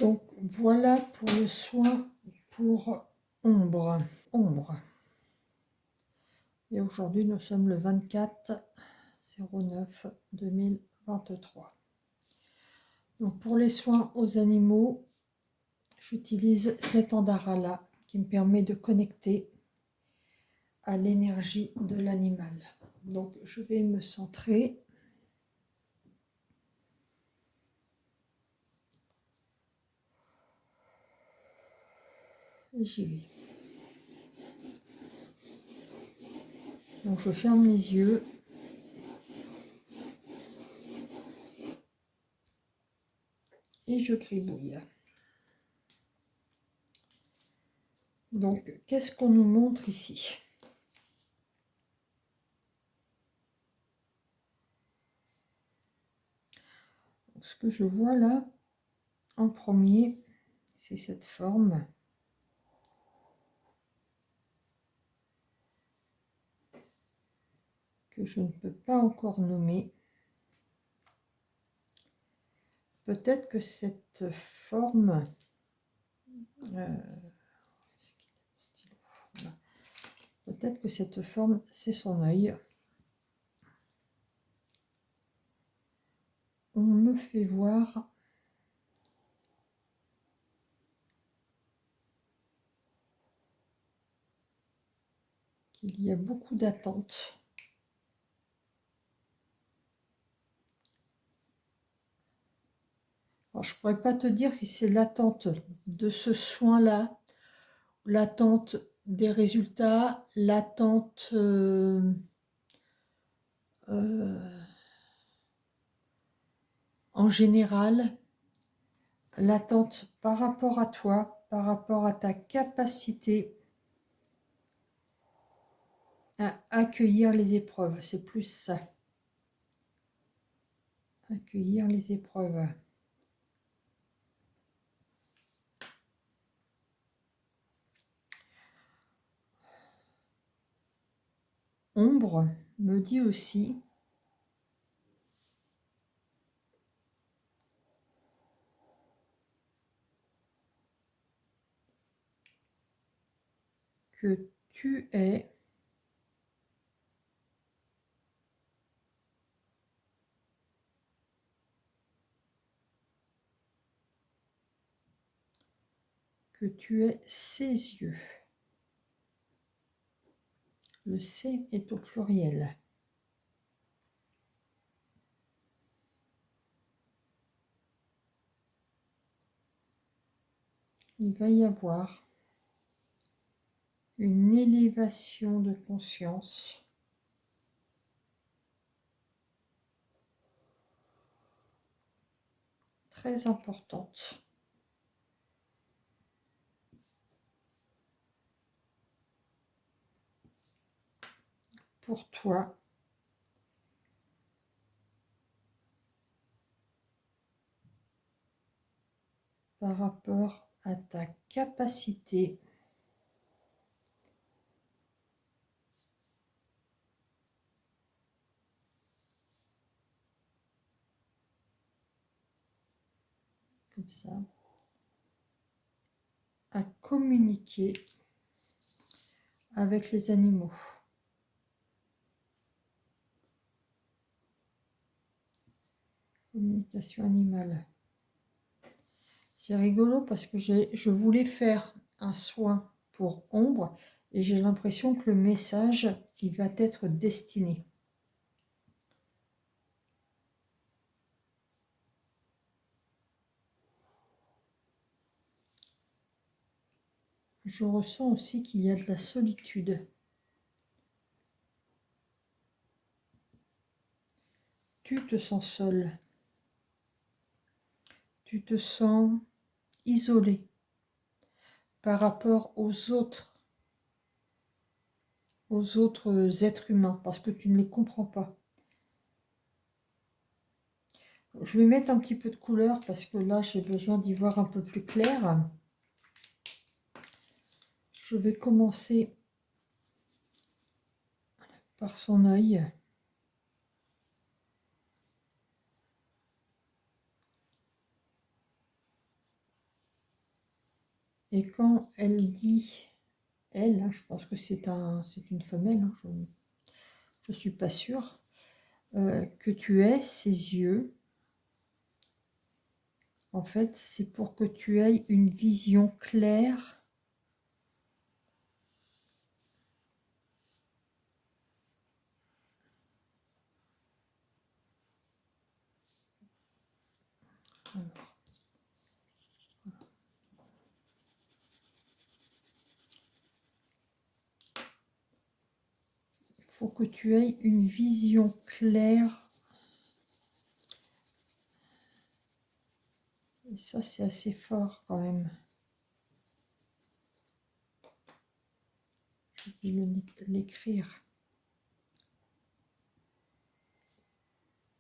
Donc voilà pour le soin pour ombre. Et aujourd'hui nous sommes le 24/09/2023. Donc pour les soins aux animaux, j'utilise cet andara là qui me permet de connecter à l'énergie de l'animal. Donc je vais me centrer. Et j'y vais. Donc je ferme les yeux. Et je gribouille. Donc qu'est-ce qu'on nous montre ici ? Ce que je vois là, en premier, c'est cette forme. Que je ne peux pas encore nommer. Peut-être que cette forme... peut-être que cette forme, c'est son œil. On me fait voir... qu'il y a beaucoup d'attentes. Alors, je ne pourrais pas te dire si c'est l'attente de ce soin-là, l'attente des résultats, l'attente en général, l'attente par rapport à toi, par rapport à ta capacité à accueillir les épreuves. C'est plus ça. Accueillir les épreuves. Ombre me dit aussi que tu es ses yeux. Le C est au pluriel. Il va y avoir une élévation de conscience très importante. Pour toi, par rapport à ta capacité comme ça, à communiquer avec les animaux. Communication animale. C'est rigolo parce que je voulais faire un soin pour ombre et j'ai l'impression que le message, il va être destiné. Je ressens aussi qu'il y a de la solitude. Tu te sens seul. Tu te sens isolé par rapport aux autres êtres humains, parce que tu ne les comprends pas. Je vais mettre un petit peu de couleur, parce que là, j'ai besoin d'y voir un peu plus clair. Je vais commencer par son œil. Et quand elle dit, elle, hein, je pense que c'est une femelle, hein, je ne suis pas sûre, que tu aies ses yeux, en fait, c'est pour que tu aies une vision claire il faut que tu aies une vision claire. Et ça, c'est assez fort quand même. Je vais l'écrire.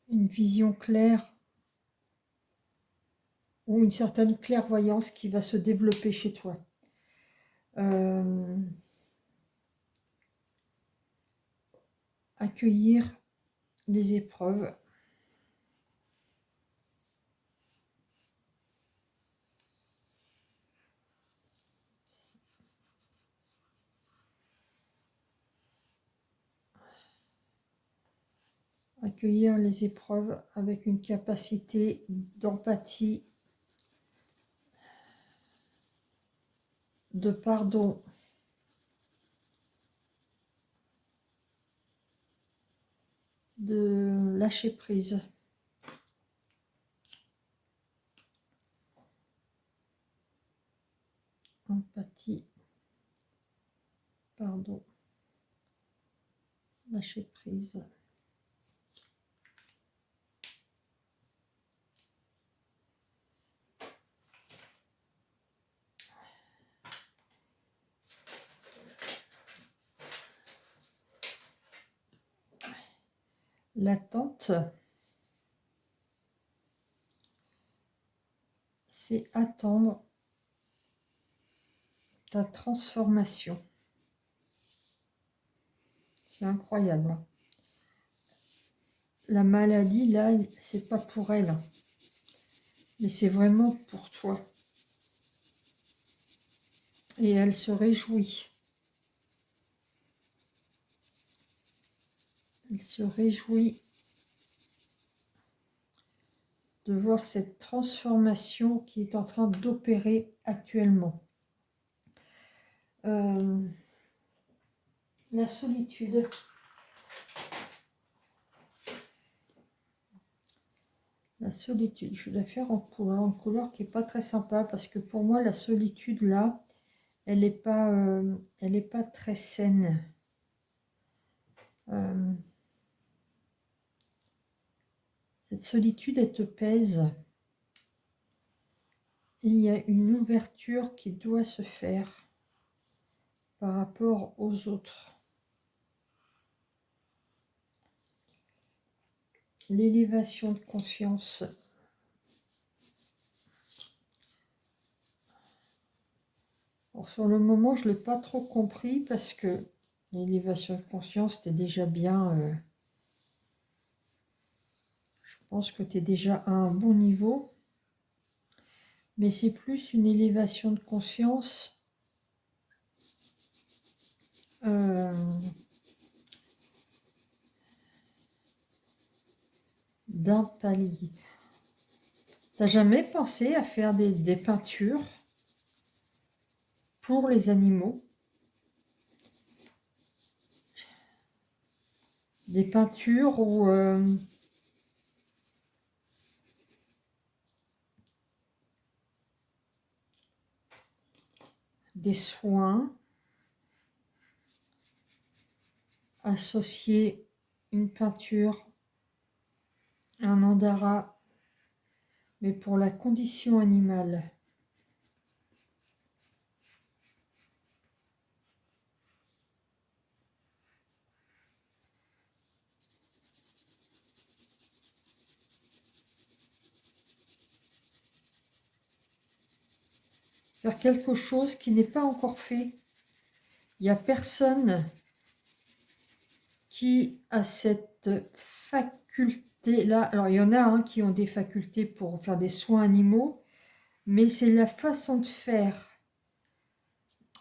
Une vision claire ou une certaine clairvoyance qui va se développer chez toi. Accueillir les épreuves. Accueillir les épreuves avec une capacité d'empathie, de pardon, de lâcher prise. Empathie, pardon, lâcher prise. L'attente, c'est attendre ta transformation. C'est incroyable. La maladie, là, c'est pas pour elle, mais c'est vraiment pour toi. Et elle se réjouit. Elle se réjouit de voir cette transformation qui est en train d'opérer actuellement. La solitude. La solitude, je vais la faire en couleur qui n'est pas très sympa parce que pour moi, la solitude, là, elle n'est pas très saine. Cette solitude, elle te pèse. Et il y a une ouverture qui doit se faire par rapport aux autres. L'élévation de conscience. Alors, sur le moment, je ne l'ai pas trop compris parce que l'élévation de conscience, tu es déjà bien... je pense que tu es déjà à un bon niveau. Mais c'est plus une élévation de conscience d'un palier. T'as jamais pensé à faire des peintures pour les animaux? Des peintures ou des soins associés, une peinture, un andara, mais pour la condition animale. Faire quelque chose qui n'est pas encore fait. Il n'y a personne qui a cette faculté-là. Alors, il y en a qui ont des facultés pour faire des soins animaux, mais c'est la façon de faire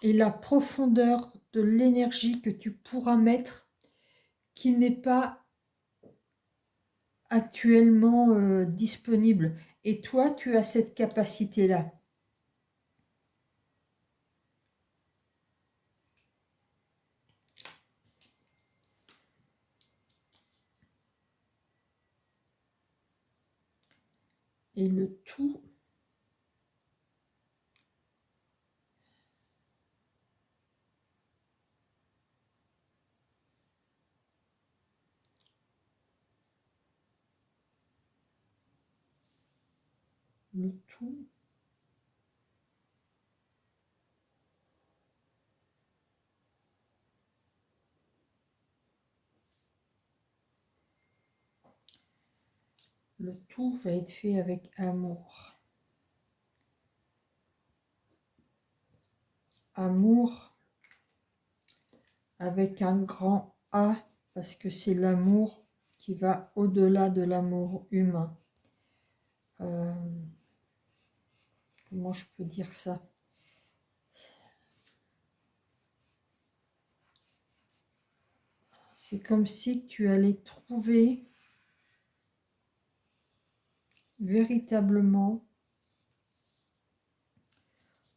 et la profondeur de l'énergie que tu pourras mettre qui n'est pas actuellement disponible. Et toi, tu as cette capacité-là. Et le tout, le tout, le tout va être fait avec amour. Amour avec un grand A, parce que c'est l'amour qui va au-delà de l'amour humain. Comment je peux dire ça? C'est comme si tu allais trouver véritablement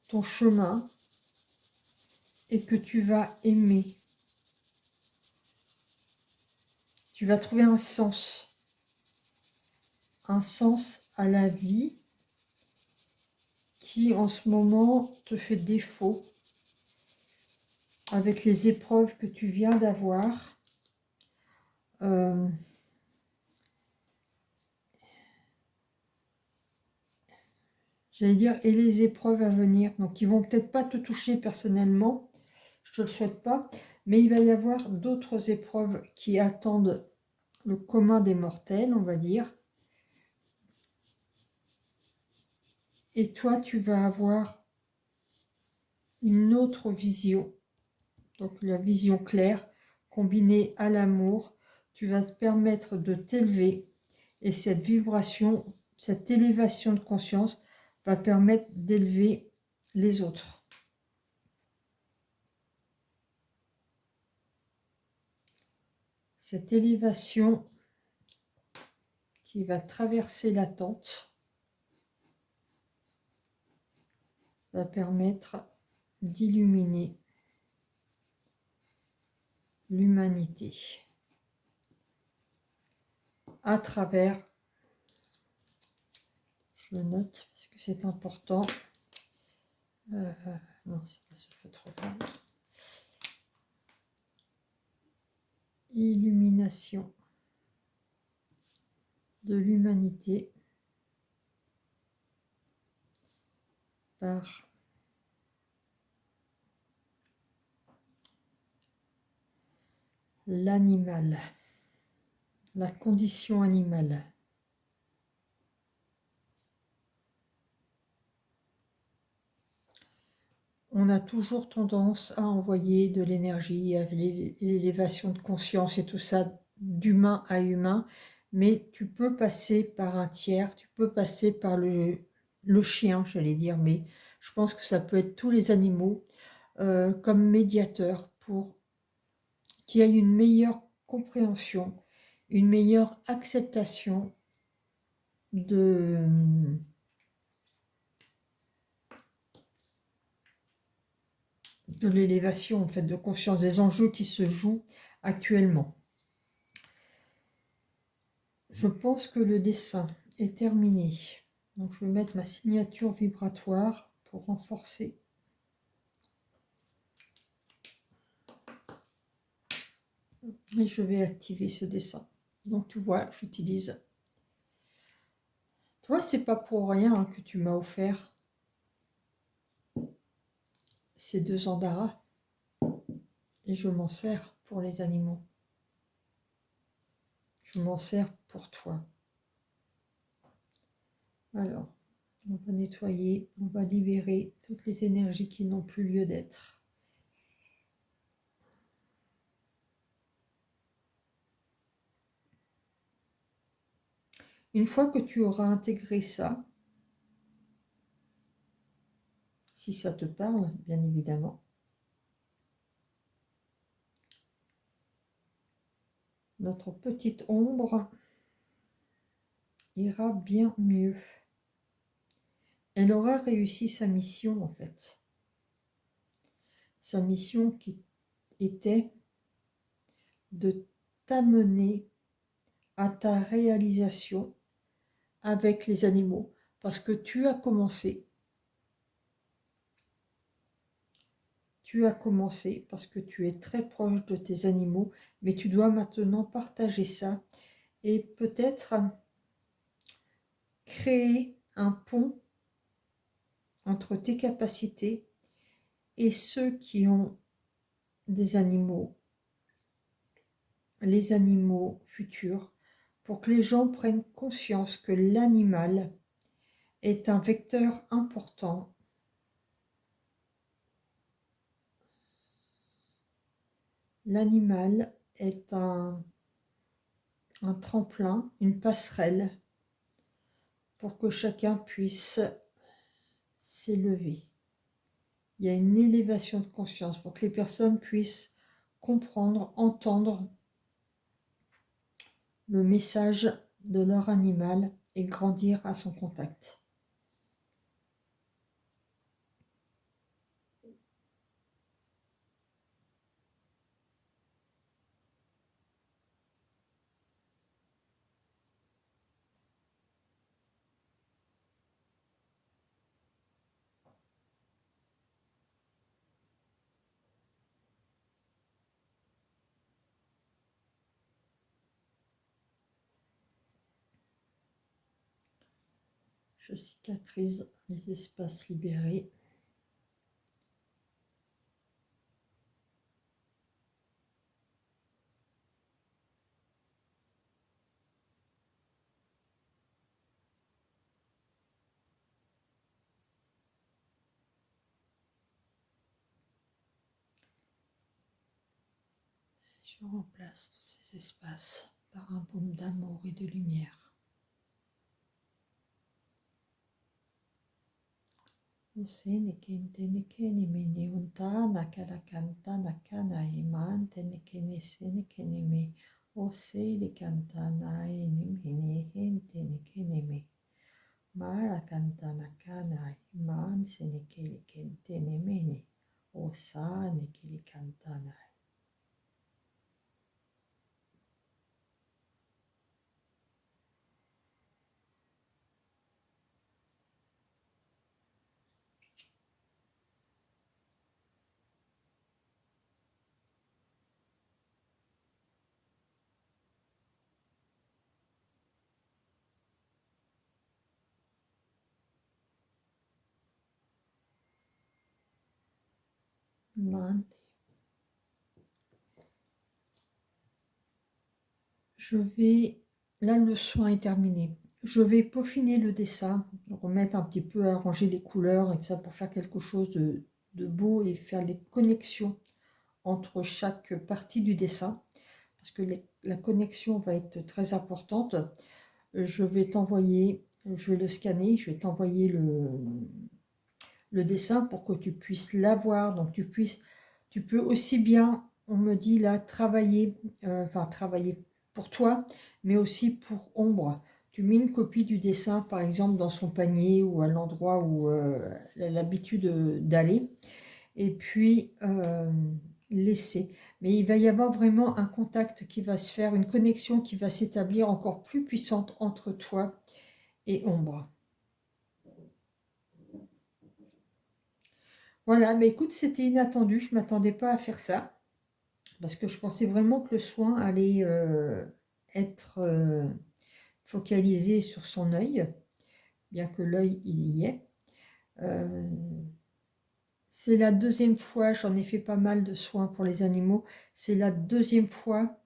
ton chemin et que tu vas aimer. Tu vas trouver un sens à la vie qui en ce moment te fait défaut avec les épreuves que tu viens d'avoir. J'allais dire, et les épreuves à venir. Donc, ils vont peut-être pas te toucher personnellement, je te le souhaite pas, mais il va y avoir d'autres épreuves qui attendent le commun des mortels, on va dire. Et toi, tu vas avoir une autre vision, donc la vision claire, combinée à l'amour. Tu vas te permettre de t'élever, et cette vibration, cette élévation de conscience va permettre d'élever les autres. Cette élévation qui va traverser l'attente va permettre d'illuminer l'humanité à travers, je le note parce que c'est important, non c'est pas ce feu trop fort, illumination de l'humanité par l'animal, la condition animale. On a toujours tendance à envoyer de l'énergie, à l'élévation de conscience et tout ça, d'humain à humain, mais tu peux passer par un tiers, tu peux passer par le chien, j'allais dire, mais je pense que ça peut être tous les animaux comme médiateurs pour qu'il y ait une meilleure compréhension, une meilleure acceptation de l'élévation, en fait, de conscience des enjeux qui se jouent actuellement. Je pense que le dessin est terminé. Donc, je vais mettre ma signature vibratoire pour renforcer. Et je vais activer ce dessin. Donc, tu vois, j'utilise... Tu vois, c'est pas pour rien que tu m'as offert ces 2 andaras. Et je m'en sers pour les animaux. Je m'en sers pour toi. Alors, on va nettoyer, on va libérer toutes les énergies qui n'ont plus lieu d'être. Une fois que tu auras intégré ça, si ça te parle, bien évidemment, notre petite ombre ira bien mieux. Elle aura réussi sa mission en fait. Sa mission qui était de t'amener à ta réalisation avec les animaux. Parce que tu as commencé parce que tu es très proche de tes animaux, mais tu dois maintenant partager ça et peut-être créer un pont entre tes capacités et ceux qui ont des animaux, les animaux futurs, pour que les gens prennent conscience que l'animal est un vecteur important. L'animal est un tremplin, une passerelle pour que chacun puisse s'élever. Il y a une élévation de conscience pour que les personnes puissent comprendre, entendre le message de leur animal et grandir à son contact. Je cicatrise les espaces libérés. Je remplace tous ces espaces par un baume d'amour et de lumière. Usene kente nekene mene unta nakala kanta nakana iman tenekene sene kene me ose le kanta na ene mene hente nekene me mara kanta nakana iman sene kele kente ne mene osa nekele kanta na. Je vais, là le soin est terminé. Je vais peaufiner le dessin, remettre un petit peu, arranger les couleurs et tout ça pour faire quelque chose de beau et faire des connexions entre chaque partie du dessin. Parce que la connexion va être très importante. Je vais t'envoyer, je vais le scanner, je vais t'envoyer le dessin pour que tu puisses l'avoir. Donc tu peux aussi bien, on me dit là, travailler pour toi, mais aussi pour Ombre. Tu mets une copie du dessin, par exemple, dans son panier ou à l'endroit où elle a l'habitude d'aller. Et puis, laisser. Mais il va y avoir vraiment un contact qui va se faire, une connexion qui va s'établir encore plus puissante entre toi et Ombre. Voilà, mais écoute, c'était inattendu, je ne m'attendais pas à faire ça, parce que je pensais vraiment que le soin allait être focalisé sur son œil, bien que l'œil, il y est. C'est la deuxième fois, j'en ai fait pas mal de soins pour les animaux, c'est la deuxième fois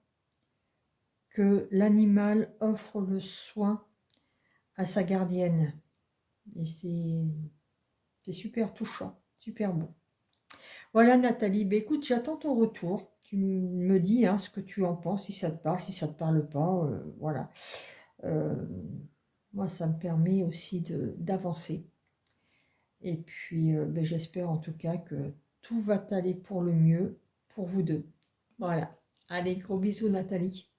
que l'animal offre le soin à sa gardienne. Et c'est super touchant, super beau. Voilà Nathalie, bah, écoute, j'attends ton retour. Tu me dis ce que tu en penses, si ça te parle pas, voilà. Moi, ça me permet aussi d'avancer. Et puis, j'espère en tout cas que tout va aller pour le mieux pour vous deux. Voilà. Allez, gros bisous Nathalie.